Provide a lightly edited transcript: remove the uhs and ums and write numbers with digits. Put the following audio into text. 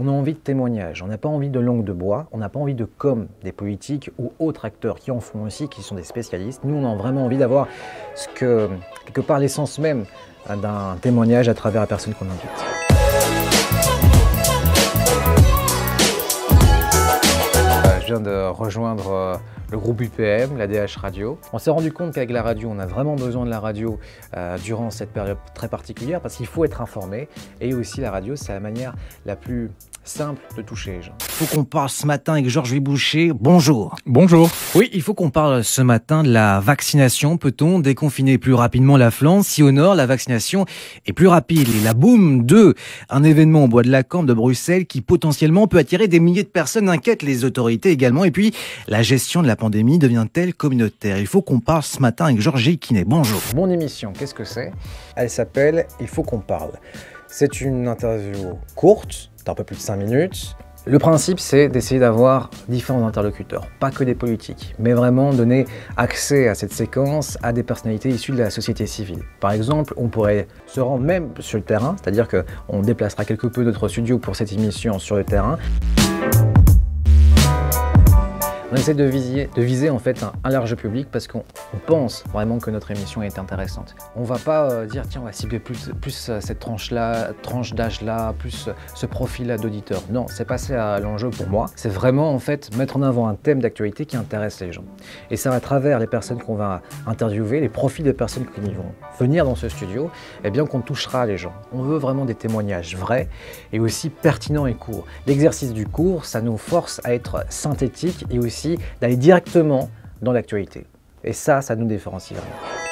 On a envie de témoignages, on n'a pas envie de langue de bois, on n'a pas envie de com des politiques ou autres acteurs qui en font aussi, qui sont des spécialistes. Nous, on a vraiment envie d'avoir quelque part l'essence même d'un témoignage à travers la personne qu'on invite. Je viens de rejoindre le groupe UPM, la DH Radio. On s'est rendu compte qu'avec la radio, on a vraiment besoin de la radio durant cette période très particulière parce qu'il faut être informé et aussi la radio, c'est la manière la plus simple de toucher les gens. Il faut qu'on parle ce matin avec Georges Boucher. Bonjour. Bonjour. Oui, il faut qu'on parle ce matin de la vaccination. Peut-on déconfiner plus rapidement la Flandre si au nord, la vaccination est plus rapide? Et la Boom 2, un événement au Bois de la Cambre de Bruxelles qui potentiellement peut attirer des milliers de personnes, inquiète les autorités également. Et puis, la gestion de la pandémie devient-elle communautaire? Il faut qu'on parle ce matin avec Georges Kiné. Bonjour. Mon émission, qu'est-ce que c'est? Elle s'appelle « Il faut qu'on parle ». C'est une interview courte, d'un peu plus de 5 minutes. Le principe, c'est d'essayer d'avoir différents interlocuteurs, pas que des politiques, mais vraiment donner accès à cette séquence à des personnalités issues de la société civile. Par exemple, on pourrait se rendre même sur le terrain, c'est-à-dire qu'on déplacera quelque peu notre studio pour cette émission sur le terrain. On essaie de viser en fait un large public parce qu'on pense vraiment que notre émission est intéressante. On ne va pas dire tiens on va cibler plus cette tranche d'âge-là, plus ce profil-là d'auditeur. Non, c'est pas ça l'enjeu pour moi. C'est vraiment en fait mettre en avant un thème d'actualité qui intéresse les gens. Et c'est à travers les personnes qu'on va interviewer, les profils des personnes qui vont venir dans ce studio, eh bien qu'on touchera les gens. On veut vraiment des témoignages vrais et aussi pertinents et courts. L'exercice du court, ça nous force à être synthétique et aussi d'aller directement dans l'actualité. Et ça nous différencie vraiment.